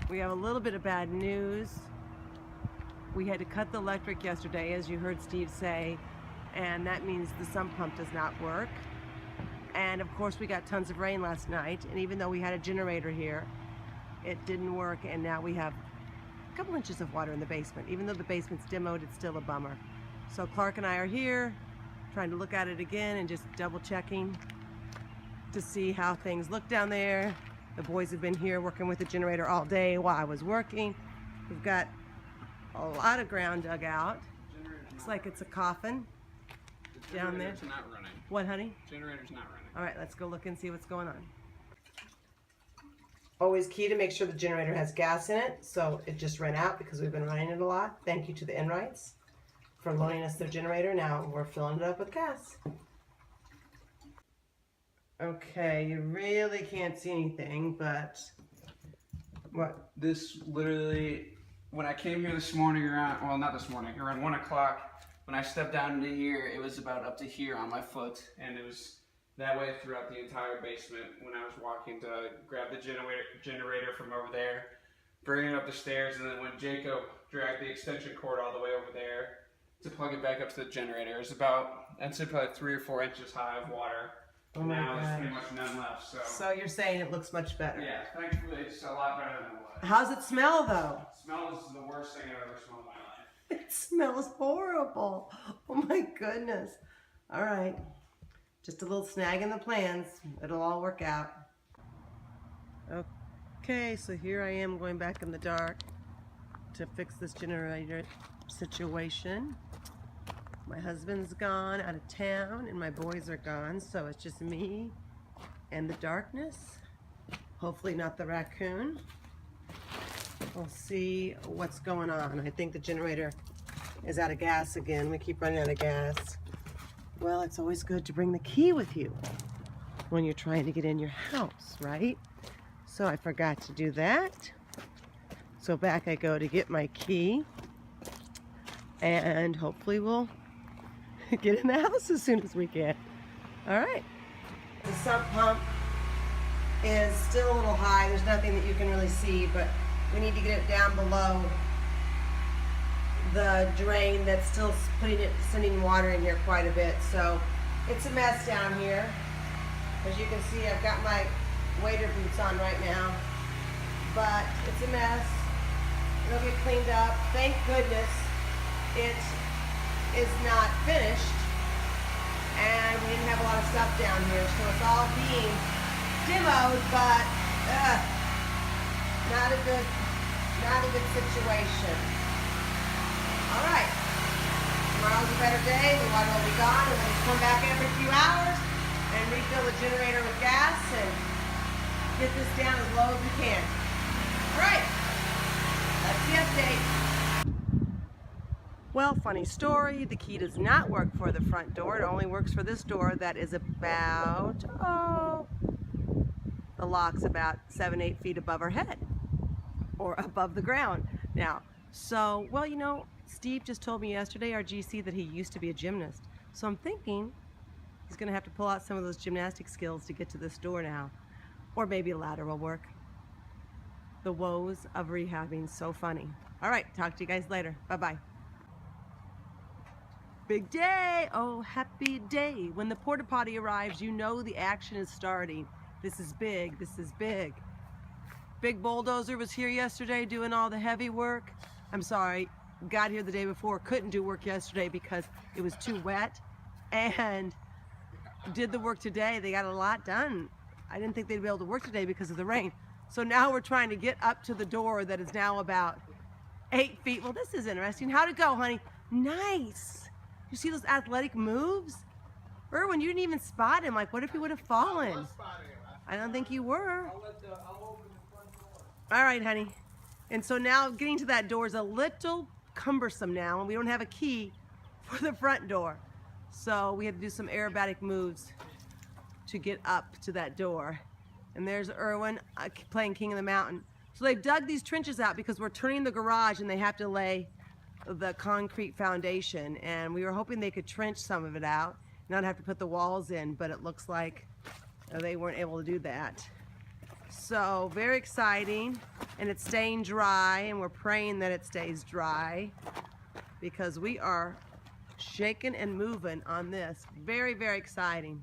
We have a little bit of bad news. We had to cut the electric yesterday, as you heard Steve say, and that means the sump pump does not work. And of course we got tons of rain last night, and even though we had a generator here, it didn't work, and now we have a couple inches of water in the basement. Even though the basement's demoed, it's still a bummer. So Clark and I are here trying to look at it again and just double checking to see how things look down there. The boys have been here working with the generator all day while I was working. We've got a lot of ground dug out. Looks like it's a coffin down there. Generator's not running. What, honey? Generator's not running. All right, let's go look and see what's going on. Always key to make sure the generator has gas in it. So it just ran out because we've been running it a lot. Thank you to the Enrights for loaning us their generator. Now we're filling it up with gas. Okay, you really can't see anything, but what? This literally, when I came here this morning around, well, not this morning, around 1 o'clock, when I stepped down into here, it was about up to here on my foot, and it was that way throughout the entire basement when I was walking to grab the generator from over there, bring it up the stairs, and then when Jacob dragged the extension cord all the way over there to plug it back up to the generator, it was about, I'd say probably 3 or 4 inches high of water. Oh my now God. there's pretty much none left. So you're saying it looks much better? Yeah, thankfully it's a lot better than it was. How's it smell though? Smell is the worst thing I've ever smelled in my life. It smells horrible. Oh my goodness. All right. Just a little snag in the plans. It'll all work out. Okay, so here I am going back in the dark to fix this generator situation. My husband's gone out of town and my boys are gone, so it's just me and the darkness. Hopefully not the raccoon. We'll see what's going on. I think the generator is out of gas again. We keep running out of gas. Well, it's always good to bring the key with you when you're trying to get in your house, right? So I forgot to do that. So back I go to get my key, and hopefully we'll get in the house as soon as we can. All right. The sump pump is still a little high. There's nothing that you can really see, but we need to get it down below the drain that's still sending water in here quite a bit. So it's a mess down here. As you can see, I've got my waiter boots on right now, but it's a mess. It'll get cleaned up. Thank goodness it is not finished, and we didn't have a lot of stuff down here, so it's all being demoed, but not a good situation. All right, tomorrow's a better day. The water will be gone, and we'll come back every few hours and refill the generator with gas and get this down as low as we can. All right, that's the update. Well, funny story, the key does not work for the front door. It only works for this door that is about, the lock's about 7-8 feet above our head or above the ground. Now, so, well, you know, Steve just told me yesterday, our GC, that he used to be a gymnast. So I'm thinking he's gonna have to pull out some of those gymnastic skills to get to this door now. Or maybe a ladder will work. The woes of rehabbing, so funny. All right, talk to you guys later. Bye-bye. Big day, oh happy day. When the porta potty arrives, you know the action is starting. This is big, this is big. Big bulldozer was here yesterday doing all the heavy work. I'm sorry, got here the day before, couldn't do work yesterday because it was too wet, and did the work today. They got a lot done. I didn't think they'd be able to work today because of the rain. So now we're trying to get up to the door that is now about 8 feet. Well, this is interesting. How'd it go, honey? Nice. You see those athletic moves? Erwin, you didn't even spot him. Like, what if he would have fallen? I don't think you were. All right, honey. And so now getting to that door is a little cumbersome now, and we don't have a key for the front door. So we had to do some aerobatic moves to get up to that door. And there's Erwin playing King of the Mountain. So they've dug these trenches out because we're turning the garage and they have to lay the concrete foundation, and we were hoping they could trench some of it out, not have to put the walls in, but it looks like they weren't able to do that. So very exciting, and it's staying dry, and we're praying that it stays dry because we are shaking and moving on this. Very, very exciting.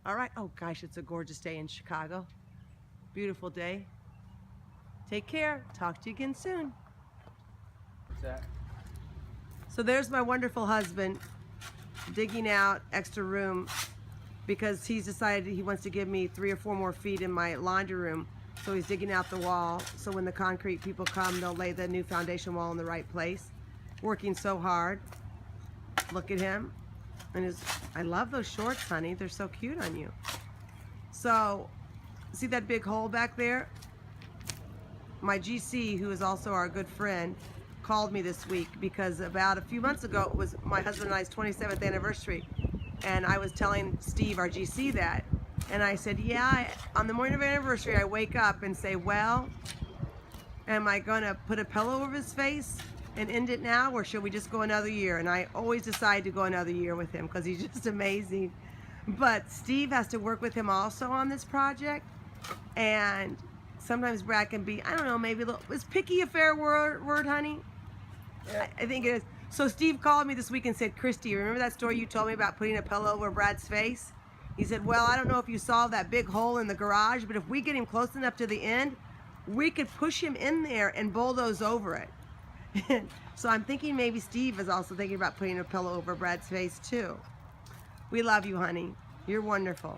All right. Oh gosh, it's a gorgeous day in Chicago. Beautiful day. Take care. Talk to you again soon. What's that? So there's my wonderful husband digging out extra room because he's decided he wants to give me 3 or 4 more feet in my laundry room. So he's digging out the wall so when the concrete people come, they'll lay the new foundation wall in the right place. Working so hard. Look at him. And I love those shorts, honey. They're so cute on you. So, see that big hole back there? My GC, who is also our good friend, called me this week because about a few months ago, it was my husband and I's 27th anniversary. And I was telling Steve, our GC, that. And I said, yeah, on the morning of our anniversary, I wake up and say, well, am I going to put a pillow over his face and end it now, or should we just go another year? And I always decide to go another year with him because he's just amazing. But Steve has to work with him also on this project. And sometimes Brad can be, I don't know, maybe a little, is picky a fair word, honey? Yeah. I think it is. So Steve called me this week and said, Christy, remember that story you told me about putting a pillow over Brad's face? He said, well, I don't know if you saw that big hole in the garage, but if we get him close enough to the end, we could push him in there and bulldoze over it. So I'm thinking maybe Steve is also thinking about putting a pillow over Brad's face too. We love you, honey. You're wonderful.